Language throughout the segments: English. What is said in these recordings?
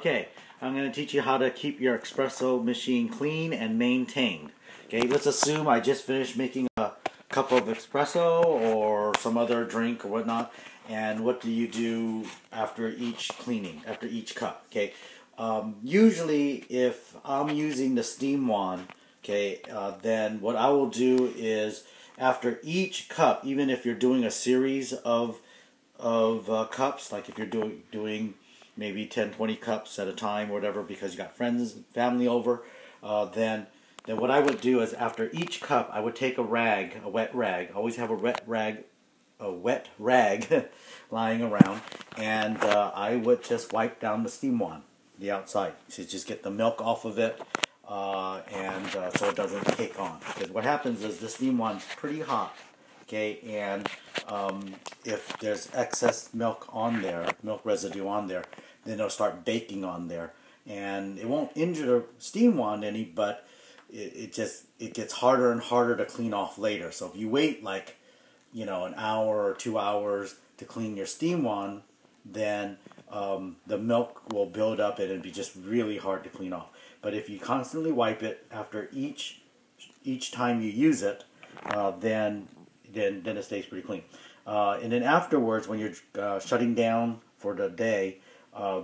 Okay, I'm going to teach you how to keep your espresso machine clean and maintained. Okay, let's assume I just finished making a cup of espresso or some other drink or whatnot. And what do you do after each cleaning, after each cup? Okay, usually if I'm using the steam wand, okay, then what I will do is after each cup, even if you're doing a series of cups, like if you're doing maybe 10-20 cups at a time or whatever, because you got friends and family over, then what I would do is after each cup I would take a wet rag, always have a wet rag lying around, and I would just wipe down the steam wand, the outside, to just get the milk off of it, and so it doesn't cake on. Because what happens is the steam wand's pretty hot, okay, and if there's excess milk on there, milk residue on there, then it'll start baking on there, and it won't injure the steam wand any, but it gets harder and harder to clean off later. So if you wait like, an hour or 2 hours to clean your steam wand, then the milk will build up and it'll be just really hard to clean off. But if you constantly wipe it after each time you use it, then it stays pretty clean. And then afterwards, when you're shutting down for the day,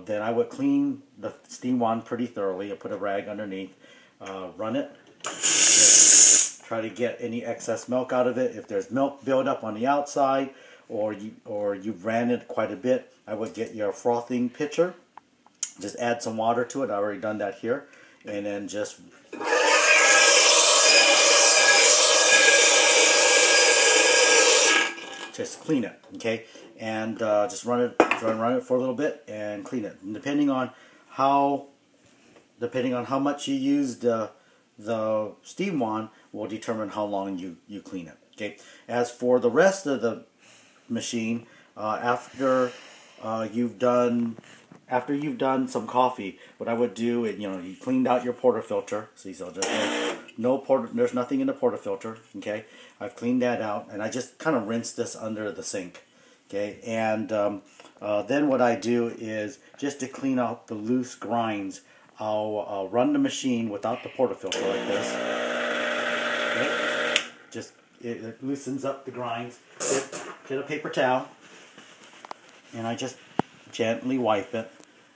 then I would clean the steam wand pretty thoroughly. I put a rag underneath, run it, try to get any excess milk out of it. If there's milk buildup on the outside, or you've ran it quite a bit, I would get your frothing pitcher, just add some water to it. I've already done that here, and then just clean it, okay, and just run it for a little bit and clean it. And depending on how much you use the steam wand will determine how long you clean it. Okay. As for the rest of the machine, after you've done some coffee, what I would do is, you cleaned out your portafilter. See, so just there's nothing in the portafilter. Okay, I've cleaned that out, and I just kind of rinse this under the sink. Okay, and then what I do is, just to clean out the loose grinds, I'll run the machine without the portafilter like this. Okay, just it loosens up the grinds. Get a paper towel, and I just gently wipe it.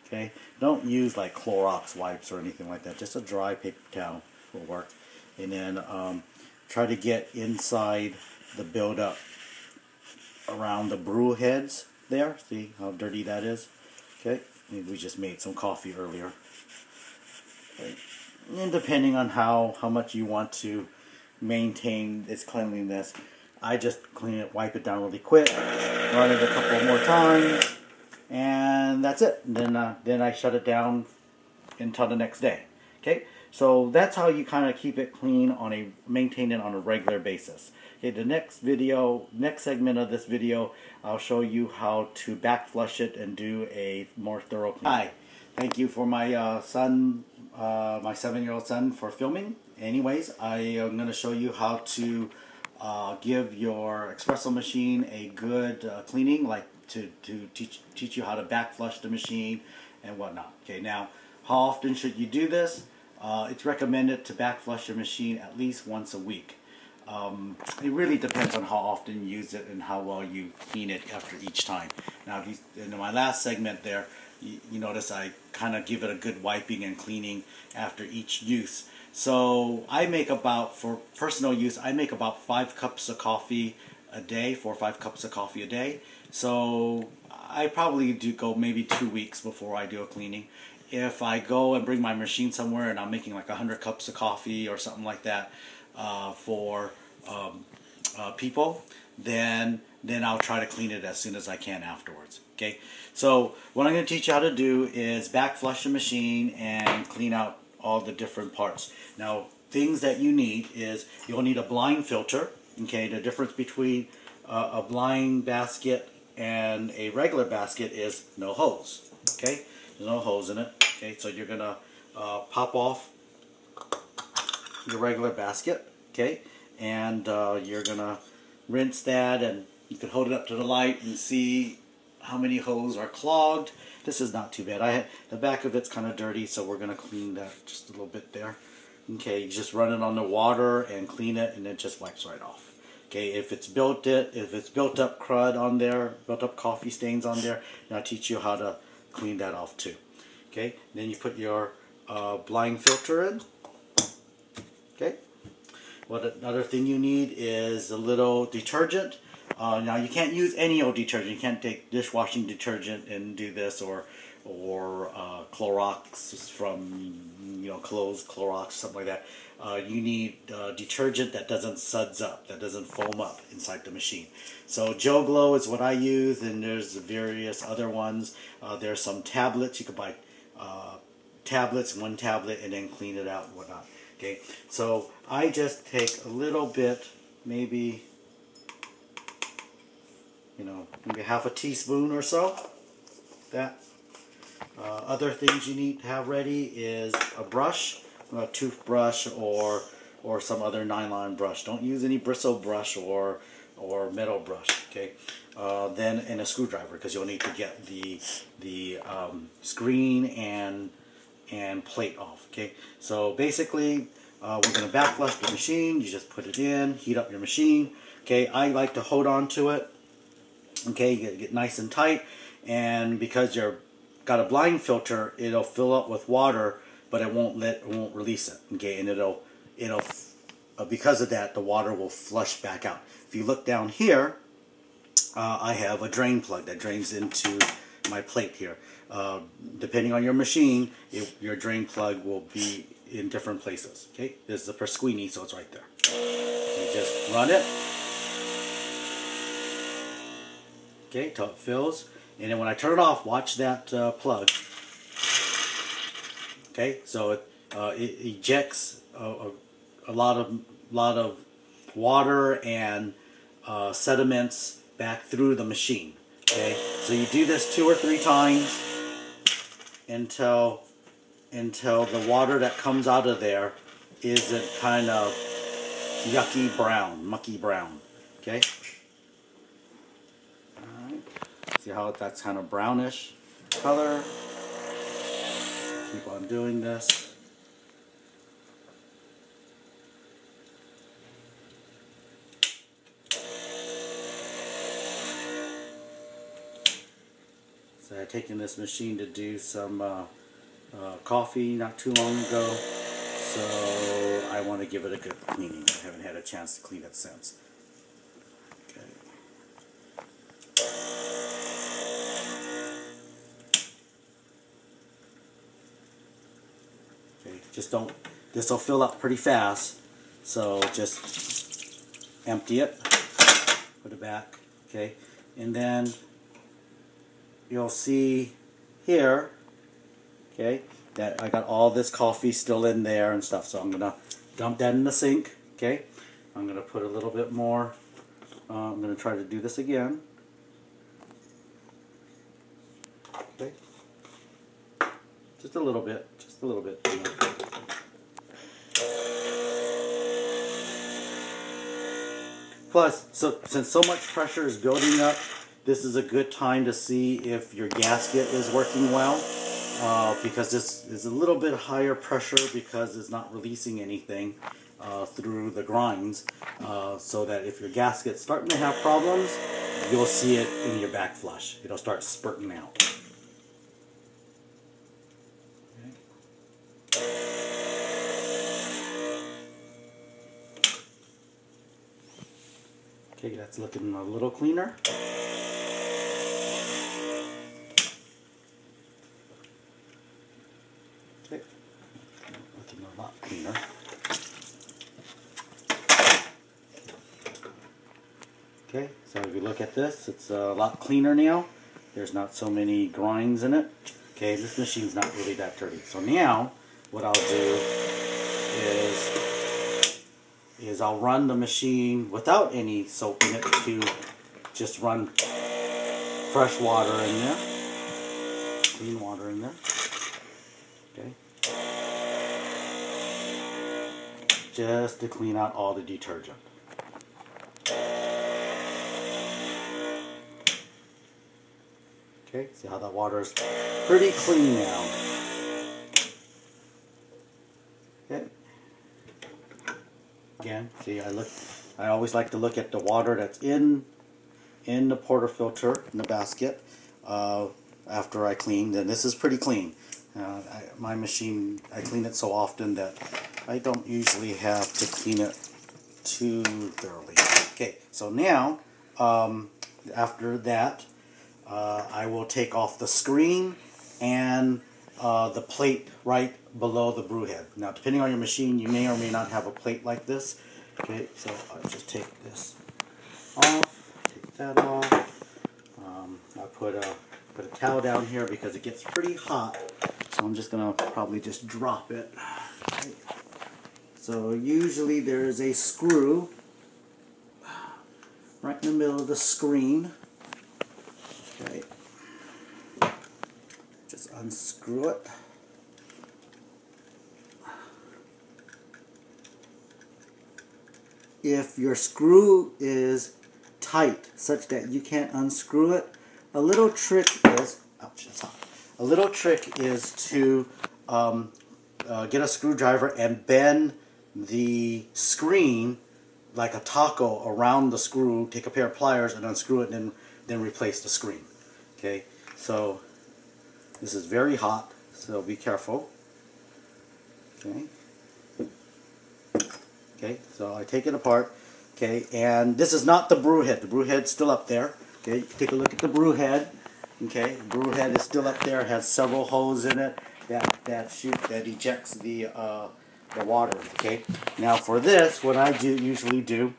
Okay, don't use like Clorox wipes or anything like that. Just a dry paper towel will work. And then try to get inside the buildup around the brew heads there. See how dirty that is? Okay, maybe we just made some coffee earlier. Okay. And depending on how much you want to maintain its cleanliness, I just wipe it down really quick, run it a couple more times, and that's it. And then I shut it down until the next day. Okay, so that's how you kind of keep it clean maintain it on a regular basis. Okay, the next segment of this video, I'll show you how to back flush it and do a more thorough clean. Hi, thank you for my son, my 7-year-old son, for filming. Anyways, I am going to show you how to give your espresso machine a good cleaning, like to teach you how to back flush the machine and whatnot. Okay, now how often should you do this? It's recommended to back flush your machine at least once a week. It really depends on how often you use it and how well you clean it after each time. Now, in my last segment there, you notice I kind of give it a good wiping and cleaning after each use. So for personal use, I make about 5 cups of coffee a day, 4 or 5 cups of coffee a day. So I probably do go maybe 2 weeks before I do a cleaning. If I go and bring my machine somewhere and I'm making like 100 cups of coffee or something like that for people, then I'll try to clean it as soon as I can afterwards. Okay, so what I'm going to teach you how to do is back flush the machine and clean out all the different parts. Now, things that you need is, you'll need a blind filter. Okay, the difference between a blind basket and a regular basket is no hose. Okay, there's no hose in it. Okay, so you're gonna pop off your regular basket. Okay, and you're gonna rinse that, and you can hold it up to the light and see how many hoses are clogged. This is not too bad. The back of it's kind of dirty, so we're going to clean that just a little bit there. Okay, you just run it on the water and clean it, and it just wipes right off. Okay, if it's built up crud on there, built up coffee stains on there, then I'll teach you how to clean that off too. Okay, then you put your blind filter in. Okay, another thing you need is a little detergent. Now you can't use any old detergent. You can't take dishwashing detergent and do this, or Clorox from Clorox, something like that. You need detergent that doesn't suds up, that doesn't foam up inside the machine. So Joe Glow is what I use, and there's various other ones. There's some tablets. You could buy tablets, one tablet, and then clean it out and whatnot. Okay, so I just take a little bit, maybe half a teaspoon or so. That. Other things you need to have ready is a brush, a toothbrush, or some other nylon brush. Don't use any bristle brush or metal brush. Okay. Then and a screwdriver, because you'll need to get the screen and plate off. Okay. So basically, we're going to backflush the machine. You just put it in, heat up your machine. Okay. I like to hold on to it. Okay. You get nice and tight, and because you're got a blind filter, it'll fill up with water, but it won't release it. Okay, and it'll because of that, the water will flush back out. If you look down here, I have a drain plug that drains into my plate here. Depending on your machine, your drain plug will be in different places. Okay, this is a Persquini, so it's right there. You just run it. Okay, till it fills. And then when I turn it off, watch that plug. Okay, so it ejects a lot of water and sediments back through the machine. Okay, so you do this 2 or 3 times until the water that comes out of there isn't kind of yucky brown, mucky brown. Okay. See how that's kind of brownish color. Keep on doing this. So I've taken this machine to do some coffee not too long ago, so I want to give it a good cleaning. I haven't had a chance to clean it since. Just don't, this will fill up pretty fast, so just empty it, put it back, okay, and then you'll see here, okay, that I got all this coffee still in there and stuff, so I'm going to dump that in the sink, okay, I'm going to put a little bit more, I'm going to try to do this again, okay, just a little bit, Plus, since so much pressure is building up, this is a good time to see if your gasket is working well, because this is a little bit higher pressure because it's not releasing anything through the grinds, so that if your gasket's starting to have problems, you'll see it in your backflush. It'll start spurting out. Okay, that's looking a little cleaner. Okay, looking a lot cleaner. Okay, so if you look at this, it's a lot cleaner now. There's not so many grinds in it. Okay, this machine's not really that dirty. So now, what I'll do is I'll run the machine without any soap in it, to just run fresh water in there, clean water in there, okay, just to clean out all the detergent. Okay, see how that water is pretty clean now. Okay. Again, see, I always like to look at the water that's in the portafilter in the basket after I clean. Then this is pretty clean. My machine, I clean it so often that I don't usually have to clean it too thoroughly. Okay, so now after that, I will take off the screen and the plate right below the brew head. Now, depending on your machine, you may or may not have a plate like this. Okay, so I'll just take this off, take that off. I put a towel down here because it gets pretty hot, so I'm just gonna probably just drop it. Okay. So usually there is a screw right in the middle of the screen. Okay, just unscrew it. If your screw is tight such that you can't unscrew it, a little trick is, ouch, that's hot. A little trick is to get a screwdriver and bend the screen like a taco around the screw. Take a pair of pliers and unscrew it, and then replace the screen. Okay, so this is very hot, so be careful. Okay. Okay, so I take it apart. Okay, and this is not the brew head. The brew head's still up there. Okay, you can take a look at the brew head. Okay, the brew head is still up there. It has several holes in it that ejects the water. Okay, now for this, what I usually do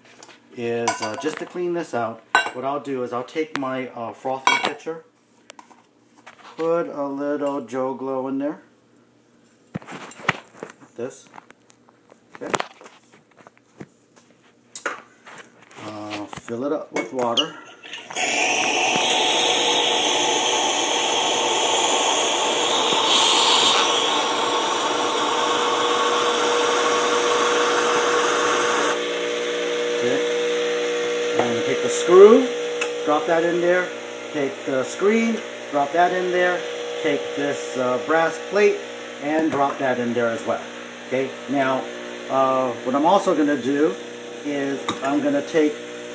is just to clean this out. What I'll do is I'll take my frothing pitcher, put a little Joe Glow in there. Like this. Okay. Fill it up with water. Okay. And take the screw, drop that in there. Take the screen, drop that in there. Take this brass plate and drop that in there as well. Okay. Now, what I'm also going to do is I'm going to take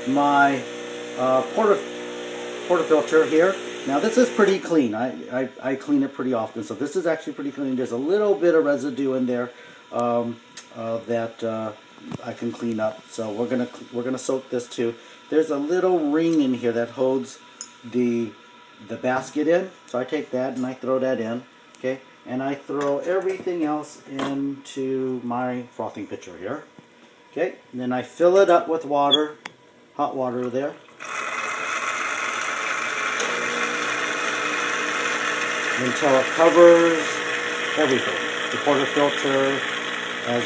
my portafilter here. Now this is pretty clean. I clean it pretty often, so this is actually pretty clean. There's a little bit of residue in there that I can clean up. So we're gonna soak this too. There's a little ring in here that holds the basket in. So I take that and I throw that in. Okay, and I throw everything else into my frothing pitcher here. Okay, and then I fill it up with water, hot water there. Until it covers everything. The portafilter as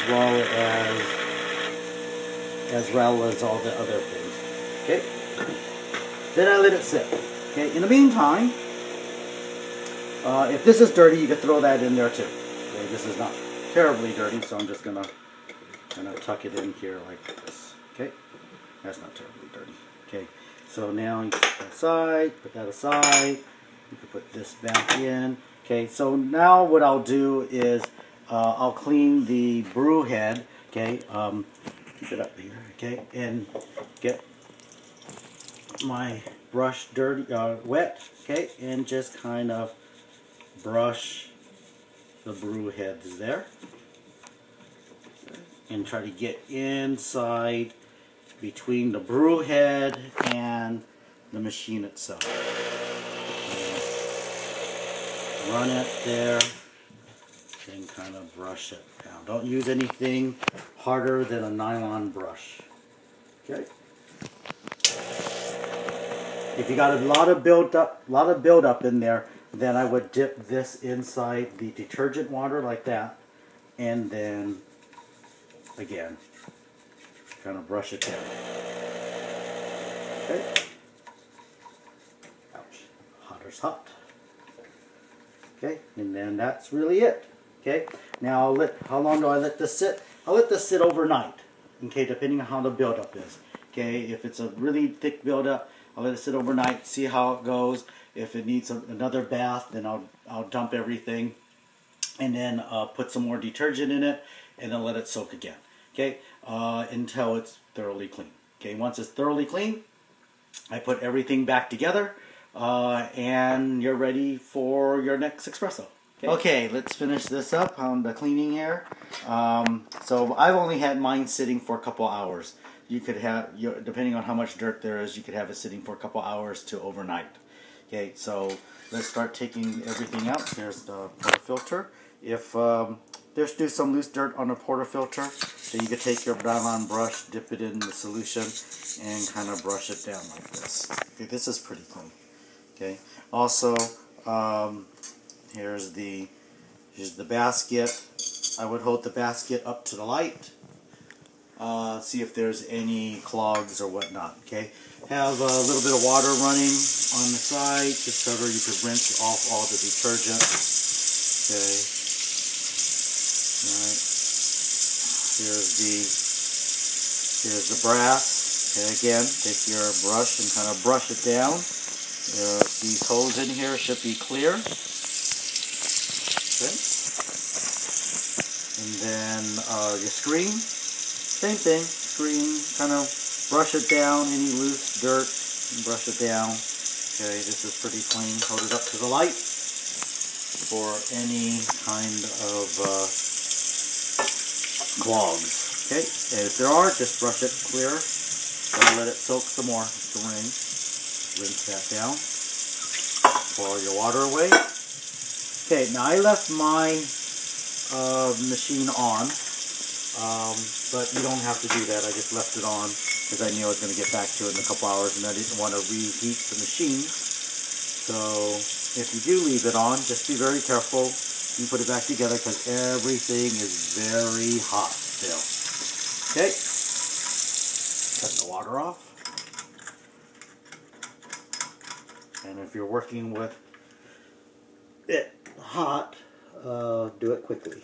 well as all the other things. Okay? Then I let it sit. Okay, in the meantime, if this is dirty, you can throw that in there too. Okay, this is not terribly dirty, so I'm just gonna tuck it in here like this. Okay, that's not terribly dirty. Okay, so now you put that aside, put that aside. You can put this back in. Okay, so now what I'll do is I'll clean the brew head. Okay, keep it up here. Okay, and get my brush wet. Okay, and just kind of brush the brew heads there. And try to get inside between the brew head and the machine itself. Run it there and kind of brush it down. Don't use anything harder than a nylon brush. Okay. If you got a lot of buildup in there, then I would dip this inside the detergent water like that, and then again, kind of brush it down. Okay. Ouch. Hotter's hot. Okay, and then that's really it. Okay, now how long do I let this sit? I'll let this sit overnight. Okay, depending on how the buildup is. Okay, if it's a really thick buildup, I'll let it sit overnight, see how it goes. If it needs another bath, then I'll dump everything and then put some more detergent in it and then let it soak again. Okay, until it's thoroughly clean. Okay, once it's thoroughly clean, I put everything back together and you're ready for your next espresso. Okay, let's finish this up on the cleaning here. So I've only had mine sitting for a couple hours. You could have, depending on how much dirt there is, you could have it sitting for a couple hours to overnight. Okay, so let's start taking everything out. There's the portafilter. If there's some loose dirt on the portafilter, so you could take your nylon brush, dip it in the solution, and kind of brush it down like this. Okay, this is pretty clean. Okay. Also, here's the basket. I would hold the basket up to the light. See if there's any clogs or whatnot. Okay. Have a little bit of water running on the side, just so that you could rinse off all the detergent. Okay. All right. Here's the brass. Okay. Again, take your brush and kind of brush it down. These holes in here should be clear. Okay. And then your screen, same thing. Screen, kind of brush it down. Any loose dirt, brush it down. Okay, this is pretty clean. Hold it up to the light for any kind of clogs. Okay, and if there are, just brush it clear. And let it soak some more to rinse that down. Pour all your water away. Okay, now I left my machine on, but you don't have to do that. I just left it on because I knew I was going to get back to it in a couple hours and I didn't want to reheat the machine. So if you do leave it on, just be very careful. You put it back together because everything is very hot still. Okay, cut the water off. And if you're working with it hot, do it quickly.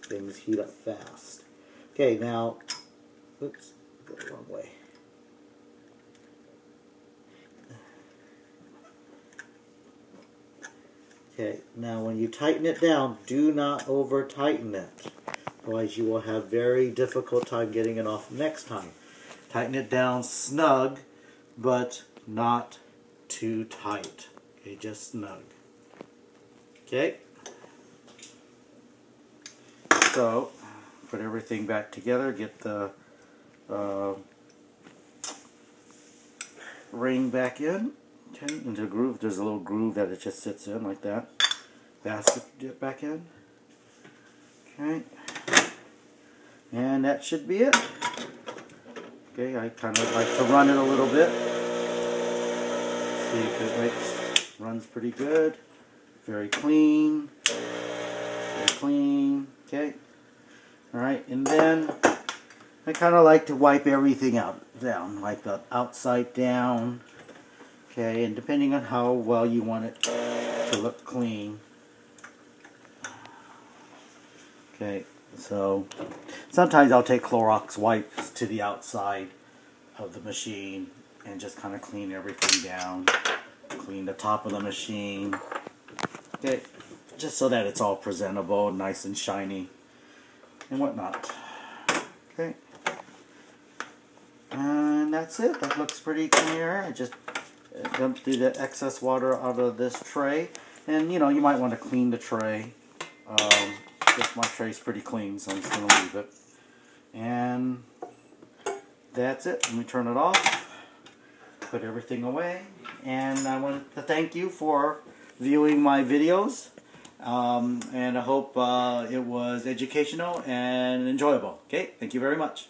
Things heat up fast. Okay, now, oops, go the wrong way. Okay, now when you tighten it down, do not over tighten it. Otherwise you will have very difficult time getting it off next time. Tighten it down snug, but not too tight. Okay, just snug. Okay. So, put everything back together, get the ring back in, okay, into the groove. There's a little groove that it just sits in like that. Basket, get back in. Okay. And that should be it. Okay, I kind of like to run it a little bit. See if it runs pretty good. Very clean. Very clean. Okay. Alright, and then I kind of like to wipe everything down, like the outside down. Okay, and depending on how well you want it to look clean. Okay, so sometimes I'll take Clorox wipes to the outside of the machine and just kind of clean everything down. Clean the top of the machine. Okay, just so that it's all presentable, nice and shiny, and whatnot. Okay, and that's it. That looks pretty clear. I just dumped the excess water out of this tray, and you know, you might want to clean the tray. Just my tray's pretty clean, so I'm just going to leave it. And that's it. Let me turn it off. Put everything away. And I want to thank you for viewing my videos. And I hope it was educational and enjoyable. Okay? Thank you very much.